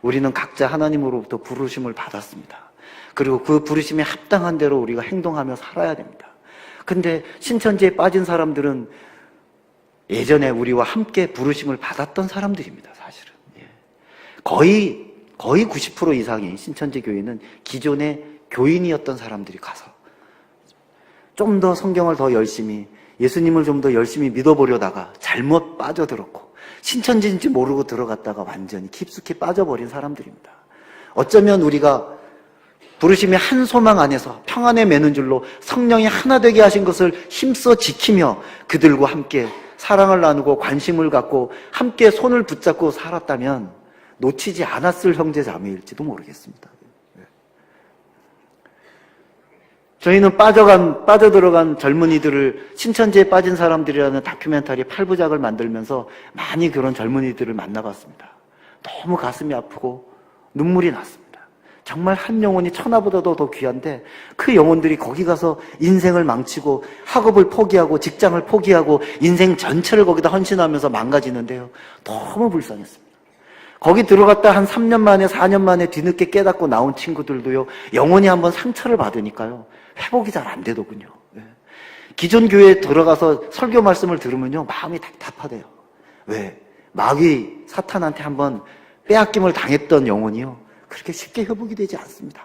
우리는 각자 하나님으로부터 부르심을 받았습니다. 그리고 그 부르심에 합당한 대로 우리가 행동하며 살아야 됩니다. 근데 신천지에 빠진 사람들은 예전에 우리와 함께 부르심을 받았던 사람들입니다, 사실은. 거의 90% 이상의 신천지 교인은 기존의 교인이었던 사람들이 가서 좀 더 성경을 더 열심히, 예수님을 좀 더 열심히 믿어보려다가 잘못 빠져들었고 신천지인지 모르고 들어갔다가 완전히 깊숙이 빠져버린 사람들입니다. 어쩌면 우리가 부르심의 한 소망 안에서 평안에 매는 줄로 성령이 하나 되게 하신 것을 힘써 지키며 그들과 함께 사랑을 나누고 관심을 갖고 함께 손을 붙잡고 살았다면 놓치지 않았을 형제 자매일지도 모르겠습니다. 저희는 빠져들어간 젊은이들을 신천지에 빠진 사람들이라는 다큐멘터리 8부작을 만들면서 많이 그런 젊은이들을 만나봤습니다. 너무 가슴이 아프고 눈물이 났습니다. 정말 한 영혼이 천하보다도 더 귀한데 그 영혼들이 거기 가서 인생을 망치고 학업을 포기하고 직장을 포기하고 인생 전체를 거기다 헌신하면서 망가지는데요. 너무 불쌍했습니다. 거기 들어갔다 한 3년 만에 4년 만에 뒤늦게 깨닫고 나온 친구들도요. 영혼이 한번 상처를 받으니까요. 회복이 잘 안 되더군요. 기존 교회에 들어가서 설교 말씀을 들으면요. 마음이 답답하대요. 왜? 마귀 사탄한테 한번 빼앗김을 당했던 영혼이요. 그렇게 쉽게 회복이 되지 않습니다.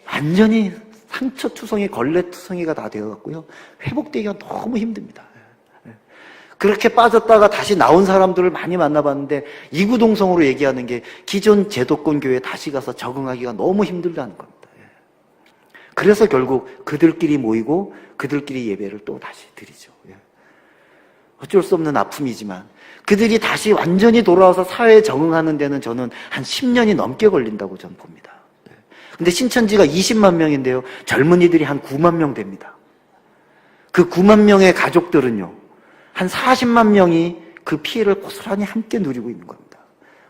완전히 상처투성이, 걸레투성이가 다 되어갖고요. 회복되기가 너무 힘듭니다. 그렇게 빠졌다가 다시 나온 사람들을 많이 만나봤는데 이구동성으로 얘기하는 게 기존 제도권 교회에 다시 가서 적응하기가 너무 힘들다는 겁니다. 그래서 결국 그들끼리 모이고 그들끼리 예배를 또 다시 드리죠. 어쩔 수 없는 아픔이지만 그들이 다시 완전히 돌아와서 사회에 적응하는 데는 저는 한 10년이 넘게 걸린다고 저는 봅니다. 근데 신천지가 20만 명인데요. 젊은이들이 한 9만 명 됩니다. 그 9만 명의 가족들은요. 한 40만 명이 그 피해를 고스란히 함께 누리고 있는 겁니다.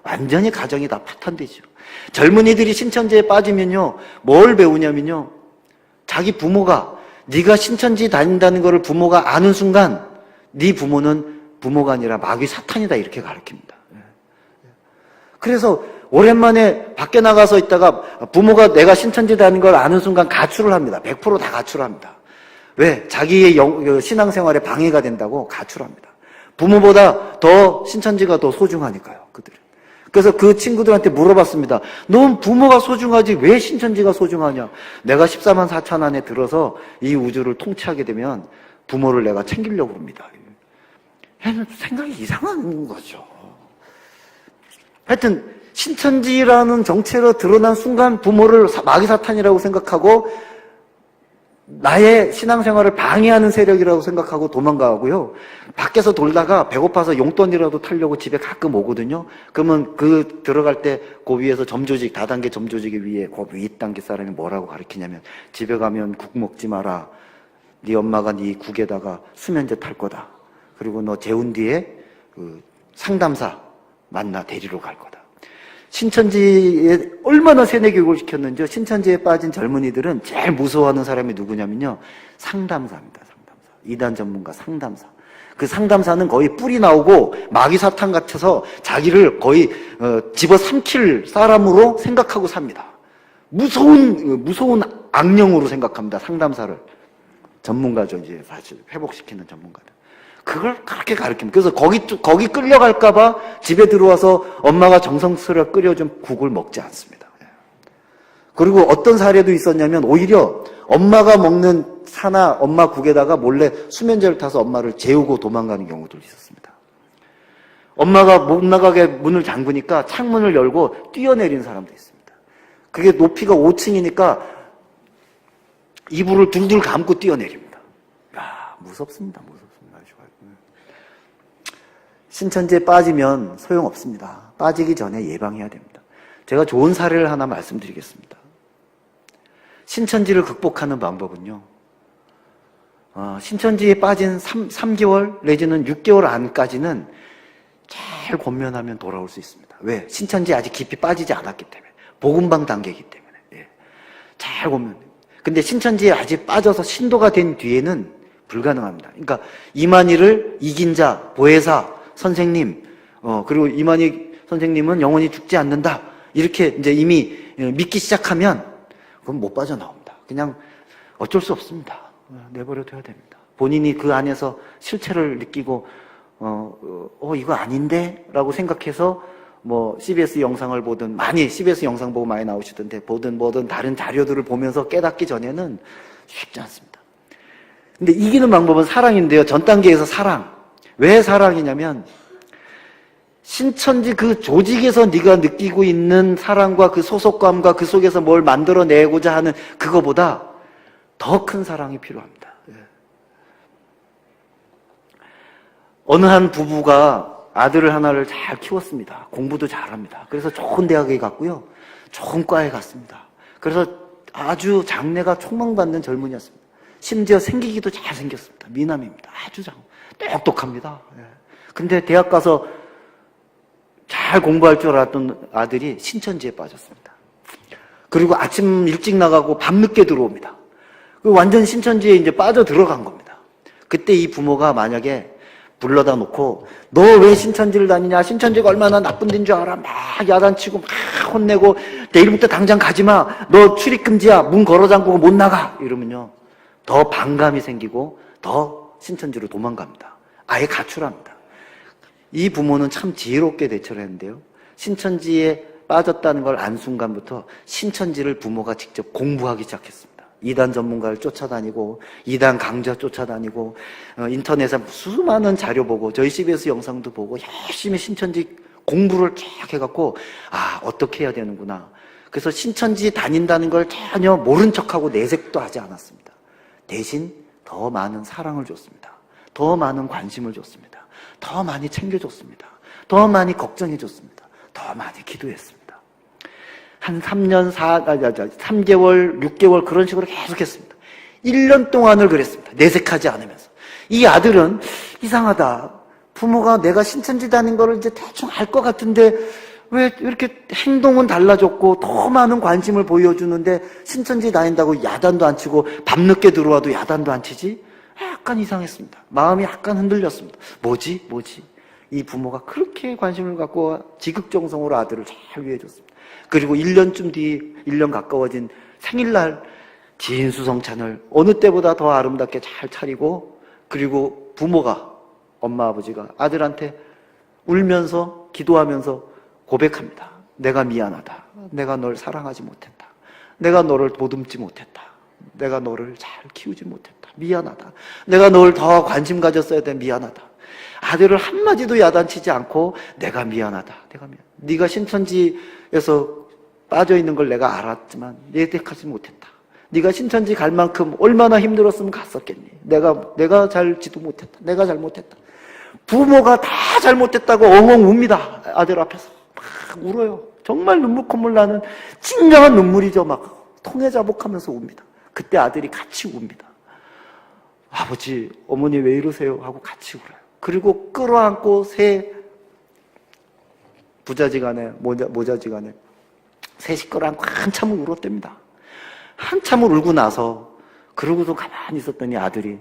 완전히 가정이 다 파탄되죠. 젊은이들이 신천지에 빠지면요. 뭘 배우냐면요. 자기 부모가 네가 신천지 다닌다는 것을 부모가 아는 순간 네 부모는 부모가 아니라 마귀 사탄이다 이렇게 가르칩니다. 그래서 오랜만에 밖에 나가서 있다가 부모가 내가 신천지 다니는 걸 아는 순간 가출을 합니다. 100% 다 가출합니다. 왜? 자기의 신앙생활에 방해가 된다고 가출합니다. 부모보다 더 신천지가 더 소중하니까요, 그들은. 그래서 그 친구들한테 물어봤습니다. 넌 부모가 소중하지 왜 신천지가 소중하냐? 내가 14만 4천 안에 들어서 이 우주를 통치하게 되면 부모를 내가 챙기려고 합니다. 생각이 이상한 거죠. 하여튼 신천지라는 정체로 드러난 순간 부모를 마귀사탄이라고 생각하고 나의 신앙생활을 방해하는 세력이라고 생각하고 도망가고요. 밖에서 돌다가 배고파서 용돈이라도 타려고 집에 가끔 오거든요. 그러면 그 들어갈 때 그 위에서 점조직, 다단계 점조직 위에 그 윗단계 사람이 뭐라고 가르치냐면 집에 가면 국 먹지 마라. 네 엄마가 네 국에다가 수면제 탈 거다. 그리고 너 재운 뒤에 그 상담사 만나 데리러 갈 거다. 신천지에 얼마나 세뇌 교육을 시켰는지요. 신천지에 빠진 젊은이들은 제일 무서워하는 사람이 누구냐면요, 상담사입니다. 상담사. 이단 전문가 상담사. 그 상담사는 거의 뿔이 나오고 마귀사탄 같아서 자기를 거의 집어삼킬 사람으로 생각하고 삽니다. 무서운 악령으로 생각합니다. 상담사를. 전문가죠, 이제 사실 회복시키는 전문가들. 그걸 그렇게 가르칩니다. 그래서 거기 끌려갈까봐 집에 들어와서 엄마가 정성스레 끓여준 국을 먹지 않습니다. 그리고 어떤 사례도 있었냐면 오히려 엄마가 먹는 사나 엄마 국에다가 몰래 수면제를 타서 엄마를 재우고 도망가는 경우도 있었습니다. 엄마가 못 나가게 문을 잠그니까 창문을 열고 뛰어내린 사람도 있습니다. 그게 높이가 5층이니까 이불을 둥둥 감고 뛰어내립니다. 야, 무섭습니다. 신천지에 빠지면 소용없습니다. 빠지기 전에 예방해야 됩니다. 제가 좋은 사례를 하나 말씀드리겠습니다. 신천지를 극복하는 방법은요, 신천지에 빠진 3개월 내지는 6개월 안까지는 잘 권면하면 돌아올 수 있습니다. 왜? 신천지에 아직 깊이 빠지지 않았기 때문에. 복음방 단계이기 때문에. 예. 잘 권면. 근데 신천지에 아직 빠져서 신도가 된 뒤에는 불가능합니다. 그러니까 이만희를 이긴 자, 보혜사, 선생님, 그리고 이만희 선생님은 영원히 죽지 않는다. 이렇게 이제 이미 믿기 시작하면 그건 못 빠져나옵니다. 그냥 어쩔 수 없습니다. 내버려둬야 됩니다. 본인이 그 안에서 실체를 느끼고, 이거 아닌데? 라고 생각해서 뭐 CBS 영상을 보든, 많이 CBS 영상 보고 많이 나오시던데, 보든 다른 자료들을 보면서 깨닫기 전에는 쉽지 않습니다. 근데 이기는 방법은 사랑인데요. 전 단계에서 사랑. 왜 사랑이냐면 신천지 그 조직에서 네가 느끼고 있는 사랑과 그 소속감과 그 속에서 뭘 만들어내고자 하는 그거보다 더 큰 사랑이 필요합니다. 어느 한 부부가 아들을 하나를 잘 키웠습니다. 공부도 잘합니다. 그래서 좋은 대학에 갔고요. 좋은 과에 갔습니다. 그래서 아주 장래가 촉망받는 젊은이였습니다. 심지어 생기기도 잘생겼습니다. 미남입니다. 아주 똑똑합니다. 근데 대학 가서 잘 공부할 줄 알았던 아들이 신천지에 빠졌습니다. 그리고 아침 일찍 나가고 밤늦게 들어옵니다. 완전 신천지에 이제 빠져 들어간 겁니다. 그때 이 부모가 만약에 불러다 놓고 너 왜 신천지를 다니냐? 신천지가 얼마나 나쁜 데인 줄 알아? 막 야단치고 막 혼내고 내일부터 당장 가지마. 너 출입금지야. 문 걸어 잠그고 못 나가. 이러면요. 더 반감이 생기고 더 신천지로 도망갑니다. 아예 가출합니다. 이 부모는 참 지혜롭게 대처를 했는데요. 신천지에 빠졌다는 걸 안 순간부터 신천지를 부모가 직접 공부하기 시작했습니다. 이단 전문가를 쫓아다니고 이단 강좌 쫓아다니고 인터넷에 수많은 자료 보고 저희 CBS 영상도 보고 열심히 신천지 공부를 쫙 해갖고 어떻게 해야 되는구나. 그래서 신천지 다닌다는 걸 전혀 모른 척하고 내색도 하지 않았습니다. 대신 더 많은 사랑을 줬습니다. 더 많은 관심을 줬습니다. 더 많이 챙겨줬습니다. 더 많이 걱정해줬습니다. 더 많이 기도했습니다. 한 3개월, 6개월 그런 식으로 계속 했습니다. 1년 동안을 그랬습니다. 내색하지 않으면서. 이 아들은 이상하다. 부모가 내가 신천지 다닌 거를 이제 대충 알 것 같은데 왜 이렇게 행동은 달라졌고 더 많은 관심을 보여주는데 신천지 다닌다고 야단도 안 치고 밤늦게 들어와도 야단도 안 치지? 약간 이상했습니다. 마음이 약간 흔들렸습니다. 뭐지? 이 부모가 그렇게 관심을 갖고 지극정성으로 아들을 잘 위해줬습니다. 그리고 1년쯤 뒤, 1년 가까워진 생일날 진수성찬을 어느 때보다 더 아름답게 잘 차리고, 그리고 부모가 엄마 아버지가 아들한테 울면서 기도하면서 고백합니다. 내가 미안하다. 내가 널 사랑하지 못했다. 내가 너를 보듬지 못했다. 내가 너를 잘 키우지 못했다. 미안하다. 내가 널 더 관심 가졌어야 돼. 미안하다. 아들을 한마디도 야단치지 않고 내가 미안하다. 내가 미안. 네가 신천지에서 빠져있는 걸 내가 알았지만 예택하지 못했다. 네가 신천지 갈 만큼 얼마나 힘들었으면 갔었겠니. 내가 잘지도 못했다. 내가 잘못했다. 부모가 다 잘못했다고 엉엉 웁니다. 아들 앞에서 막 울어요. 정말 눈물 콧물 나는 진정한 눈물이죠. 막 통해자복하면서 웁니다. 그때 아들이 같이 웁니다. 아버지, 어머니 왜 이러세요? 하고 같이 울어요. 그리고 끌어안고 새 부자지간에 모자지간에 새 식구랑 한참을 울었답니다. 한참을 울고 나서 그러고도 가만히 있었더니 아들이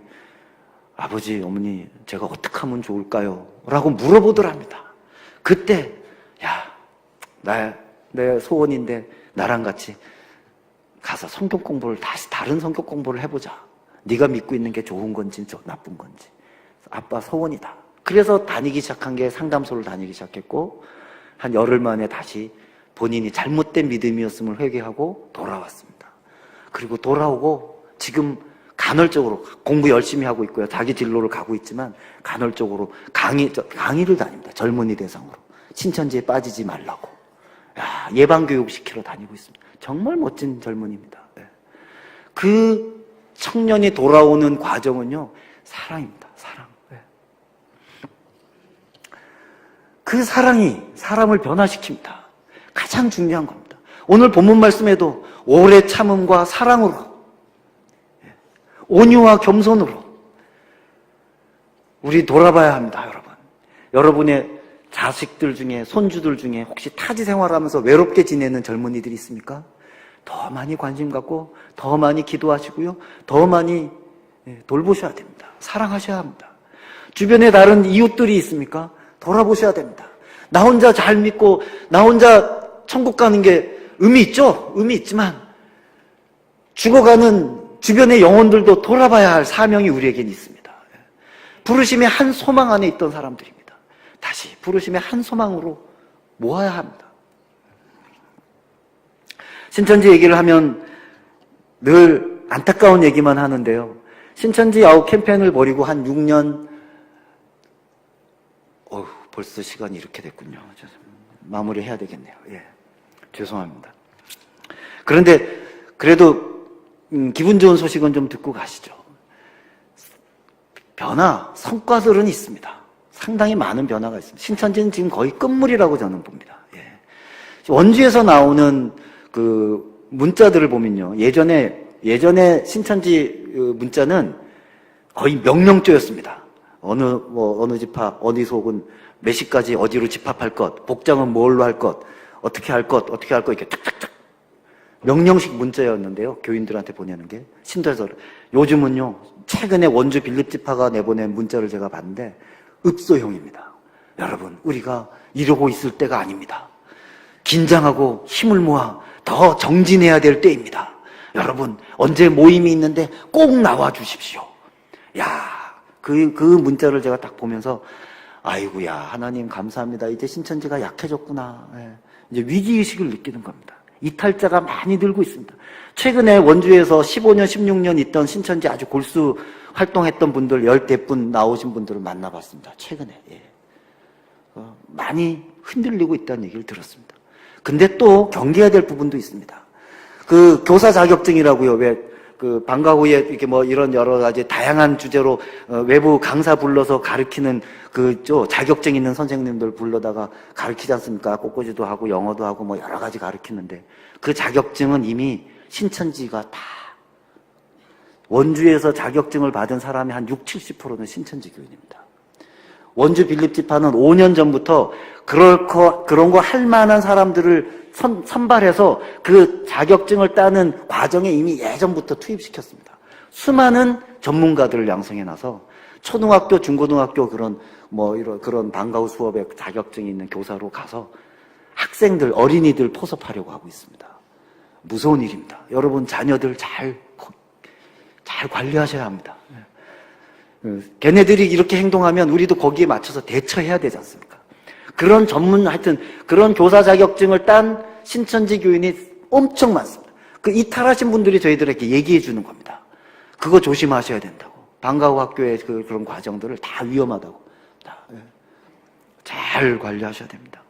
아버지, 어머니 제가 어떻게 하면 좋을까요? 라고 물어보더랍니다. 그때 내 소원인데 나랑 같이 가서 성경 공부를 다시 다른 성경 공부를 해보자. 네가 믿고 있는 게 좋은 건지 나쁜 건지. 아빠 소원이다. 그래서 다니기 시작한 게 상담소를 다니기 시작했고 한 열흘 만에 다시 본인이 잘못된 믿음이었음을 회개하고 돌아왔습니다. 그리고 돌아오고 지금 간헐적으로 공부 열심히 하고 있고요. 자기 진로를 가고 있지만 간헐적으로 강의를 다닙니다. 젊은이 대상으로. 신천지에 빠지지 말라고. 예방교육 시키러 다니고 있습니다. 정말 멋진 젊은이입니다. 그 청년이 돌아오는 과정은요, 사랑입니다. 사랑. 그 사랑이 사람을 변화시킵니다. 가장 중요한 겁니다. 오늘 본문 말씀에도 오래 참음과 사랑으로, 온유와 겸손으로 우리 돌아봐야 합니다, 여러분. 여러분의 자식들 중에, 손주들 중에 혹시 타지 생활하면서 외롭게 지내는 젊은이들이 있습니까? 더 많이 관심 갖고 더 많이 기도하시고요, 더 많이 돌보셔야 됩니다. 사랑하셔야 합니다. 주변에 다른 이웃들이 있습니까? 돌아보셔야 됩니다. 나 혼자 잘 믿고 나 혼자 천국 가는 게 의미 있죠? 의미 있지만 죽어가는 주변의 영혼들도 돌아봐야 할 사명이 우리에겐 있습니다. 부르심의 한 소망 안에 있던 사람들입니다. 다시 부르심의 한 소망으로 모아야 합니다. 신천지 얘기를 하면 늘 안타까운 얘기만 하는데요. 신천지 아웃 캠페인을 벌이고 한 6년, 벌써 시간이 이렇게 됐군요. 마무리해야 되겠네요. 죄송합니다. 그런데 그래도 기분 좋은 소식은 좀 듣고 가시죠. 성과들은 있습니다. 상당히 많은 변화가 있습니다. 신천지는 지금 거의 끝물이라고 저는 봅니다. 원주에서 나오는 그 문자들을 보면요. 예전에 신천지 문자는 거의 명령조였습니다. 어느 집합, 어디 속은 몇 시까지 어디로 집합할 것, 복장은 뭘로 할 것, 어떻게 할 것, 이렇게 탁탁탁. 명령식 문자였는데요. 교인들한테 보내는 게. 신도에서. 요즘은요, 최근에 원주 빌립지파가 내보낸 문자를 제가 봤는데, 읍소형입니다. 여러분, 우리가 이러고 있을 때가 아닙니다. 긴장하고 힘을 모아 더 정진해야 될 때입니다. 여러분, 언제 모임이 있는데 꼭 나와 주십시오. 그 문자를 제가 딱 보면서, 아이고야, 하나님 감사합니다. 이제 신천지가 약해졌구나. 이제 위기의식을 느끼는 겁니다. 이탈자가 많이 늘고 있습니다. 최근에 원주에서 15년, 16년 있던 신천지 아주 골수 활동했던 분들 10대분 나오신 분들을 만나봤습니다. 최근에. 많이 흔들리고 있다는 얘기를 들었습니다. 근데 또 경계해야 될 부분도 있습니다. 그 교사 자격증이라고요. 방과 후에 이렇게 이런 여러 가지 다양한 주제로 외부 강사 불러서 가르치는 자격증 있는 선생님들 불러다가 가르치지 않습니까? 꽃꽂이도 하고 영어도 하고 여러 가지 가르치는데 그 자격증은 이미 신천지가 다 원주에서 자격증을 받은 사람이 한 60-70%는 신천지 교인입니다. 원주 빌립지파는 5년 전부터 그런 거 할 만한 사람들을 선발해서 그 자격증을 따는 과정에 이미 예전부터 투입시켰습니다. 수많은 전문가들을 양성해놔서 초등학교, 중고등학교 그런 방과 후 수업에 자격증이 있는 교사로 가서 학생들, 어린이들 포섭하려고 하고 있습니다. 무서운 일입니다. 여러분 자녀들 잘 관리하셔야 합니다. 걔네들이 이렇게 행동하면 우리도 거기에 맞춰서 대처해야 되지 않습니까? 그런 하여튼 그런 교사 자격증을 딴 신천지 교인이 엄청 많습니다. 그 이탈하신 분들이 저희들에게 얘기해 주는 겁니다. 그거 조심하셔야 된다고. 방과 후 학교의 그런 과정들을 다 위험하다고. 잘 관리하셔야 됩니다.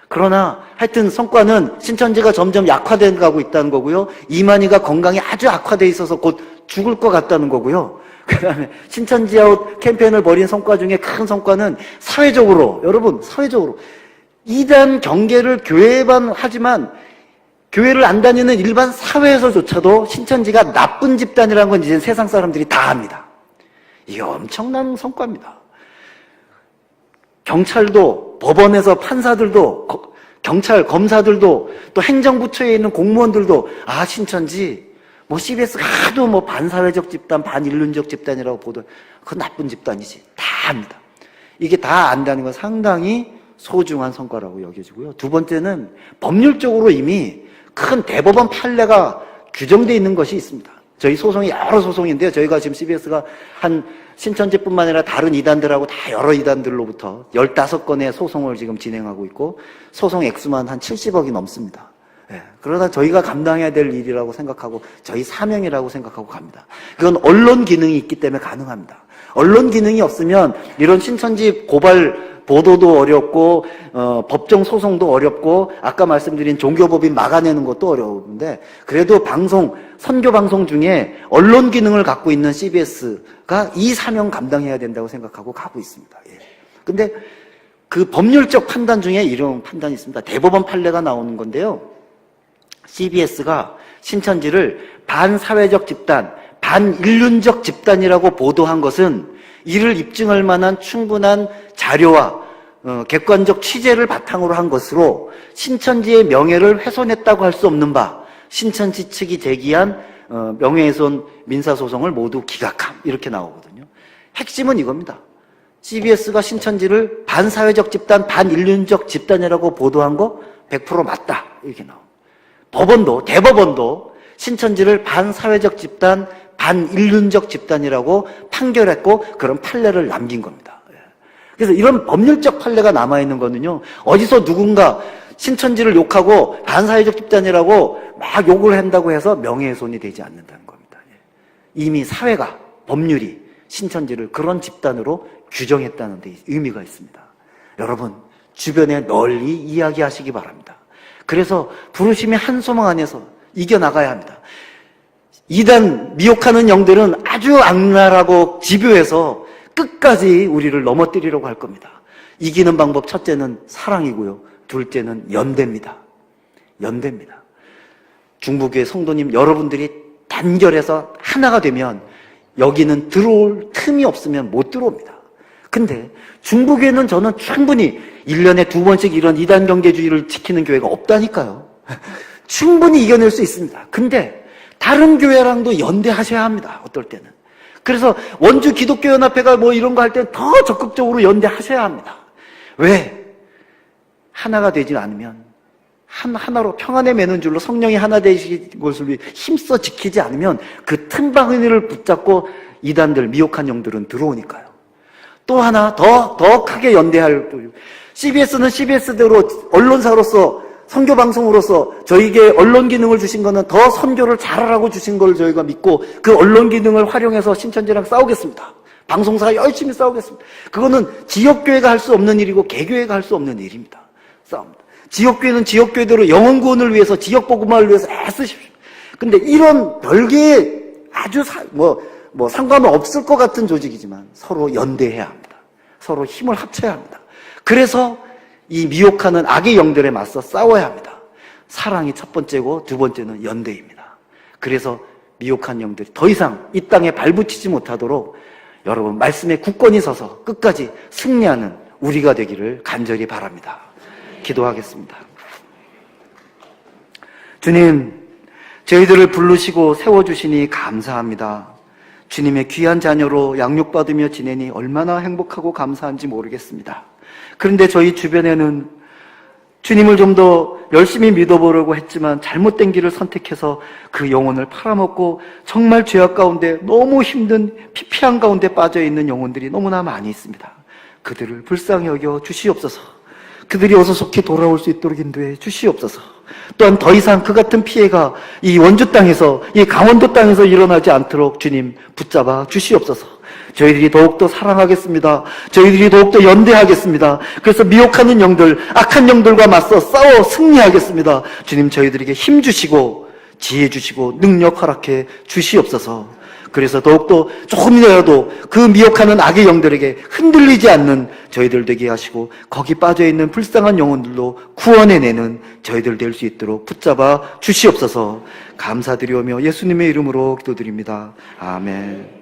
그러나 하여튼 성과는 신천지가 점점 약화돼 가고 있다는 거고요. 이만희가 건강이 아주 악화돼 있어서 곧 죽을 것 같다는 거고요. 그 다음에 신천지아웃 캠페인을 벌인 성과 중에 큰 성과는 사회적으로, 여러분, 사회적으로 이단 경계를 교회만 하지만 교회를 안 다니는 일반 사회에서조차도 신천지가 나쁜 집단이라는 건 이제 세상 사람들이 다 압니다. 이게 엄청난 성과입니다. 경찰도, 법원에서 판사들도, 경찰, 검사들도, 또 행정부처에 있는 공무원들도, 아, 신천지, CBS가 하도 반사회적 집단, 반인륜적 집단이라고 보도, 그건 나쁜 집단이지. 다 압니다. 이게 다 안다는 건 상당히 소중한 성과라고 여겨지고요. 두 번째는 법률적으로 이미 큰 대법원 판례가 규정되어 있는 것이 있습니다. 저희 소송이 여러 소송인데요. 저희가 지금 CBS가 한 신천지뿐만 아니라 다른 이단들하고 다 여러 이단들로부터 15건의 소송을 지금 진행하고 있고 소송 액수만 한 70억이 넘습니다. 그러다 저희가 감당해야 될 일이라고 생각하고 저희 사명이라고 생각하고 갑니다. 그건 언론 기능이 있기 때문에 가능합니다. 언론 기능이 없으면 이런 신천지 고발 보도도 어렵고 법정 소송도 어렵고 아까 말씀드린 종교법인 막아내는 것도 어려운데 그래도 선교 방송 중에 언론 기능을 갖고 있는 CBS가 이 사명 감당해야 된다고 생각하고 가고 있습니다. 근데 그 법률적 판단 중에 이런 판단이 있습니다. 대법원 판례가 나오는 건데요. CBS가 신천지를 반사회적 집단, 반인륜적 집단이라고 보도한 것은 이를 입증할 만한 충분한 자료와 객관적 취재를 바탕으로 한 것으로 신천지의 명예를 훼손했다고 할 수 없는 바 신천지 측이 제기한 명예훼손 민사소송을 모두 기각함 이렇게 나오거든요. 핵심은 이겁니다. CBS가 신천지를 반사회적 집단, 반인륜적 집단이라고 보도한 거 100% 맞다 이렇게 나옵니다. 대법원도 신천지를 반사회적 집단, 반인륜적 집단이라고 판결했고 그런 판례를 남긴 겁니다. 그래서 이런 법률적 판례가 남아있는 거는요, 어디서 누군가 신천지를 욕하고 반사회적 집단이라고 막 욕을 한다고 해서 명예훼손이 되지 않는다는 겁니다. 이미 사회가, 법률이 신천지를 그런 집단으로 규정했다는 데 의미가 있습니다. 여러분, 주변에 널리 이야기하시기 바랍니다. 그래서 부르심의 한 소망 안에서 이겨나가야 합니다. 이단 미혹하는 영들은 아주 악랄하고 집요해서 끝까지 우리를 넘어뜨리려고 할 겁니다. 이기는 방법 첫째는 사랑이고요. 둘째는 연대입니다. 연대입니다. 중부교회 성도님 여러분들이 단결해서 하나가 되면 여기는 들어올 틈이 없으면 못 들어옵니다. 근데 중부교회는 저는 충분히 1년에 2번씩 이런 이단 경계주의를 지키는 교회가 없다니까요. 충분히 이겨낼 수 있습니다. 근데 다른 교회랑도 연대하셔야 합니다. 어떨 때는. 그래서 원주 기독교연합회가 이런 거 할 때 더 적극적으로 연대하셔야 합니다. 왜? 하나가 되지 않으면 하나로 평안에 매는 줄로 성령이 하나 되신 것을 힘써 지키지 않으면 그 틈바구니를 붙잡고 이단들 미혹한 영들은 들어오니까요. 또 하나 더 크게 연대할 CBS는 CBS대로 언론사로서 선교방송으로서 저희에게 언론 기능을 주신 거는 더 선교를 잘하라고 주신 걸 저희가 믿고 그 언론 기능을 활용해서 신천지랑 싸우겠습니다. 방송사가 열심히 싸우겠습니다. 그거는 지역교회가 할 수 없는 일이고 개교회가 할 수 없는 일입니다. 싸웁니다. 지역교회는 지역교회대로 영혼구원을 위해서 지역복음화를 위해서 애쓰십시오. 근데 이런 별개의 아주 상관은 없을 것 같은 조직이지만 서로 연대해야 합니다. 서로 힘을 합쳐야 합니다. 그래서 이 미혹하는 악의 영들에 맞서 싸워야 합니다. 사랑이 첫 번째고 두 번째는 연대입니다. 그래서 미혹한 영들이 더 이상 이 땅에 발붙이지 못하도록 여러분 말씀에 굳건히 서서 끝까지 승리하는 우리가 되기를 간절히 바랍니다. 기도하겠습니다. 주님, 저희들을 부르시고 세워주시니 감사합니다. 주님의 귀한 자녀로 양육받으며 지내니 얼마나 행복하고 감사한지 모르겠습니다. 그런데 저희 주변에는 주님을 좀 더 열심히 믿어보려고 했지만 잘못된 길을 선택해서 그 영혼을 팔아먹고 정말 죄악 가운데 너무 힘든 피폐한 가운데 빠져있는 영혼들이 너무나 많이 있습니다. 그들을 불쌍히 여겨 주시옵소서. 그들이 어서 속히 돌아올 수 있도록 인도해 주시옵소서. 또한 더 이상 그 같은 피해가 이 원주 땅에서, 이 강원도 땅에서 일어나지 않도록 주님 붙잡아 주시옵소서. 저희들이 더욱더 사랑하겠습니다. 저희들이 더욱더 연대하겠습니다. 그래서 미혹하는 영들, 악한 영들과 맞서 싸워 승리하겠습니다. 주님, 저희들에게 힘 주시고 지혜 주시고 능력 허락해 주시옵소서. 그래서 더욱더 조금이라도 그 미혹하는 악의 영들에게 흔들리지 않는 저희들 되게 하시고 거기 빠져있는 불쌍한 영혼들로 구원해내는 저희들 될 수 있도록 붙잡아 주시옵소서. 감사드리오며 예수님의 이름으로 기도드립니다. 아멘.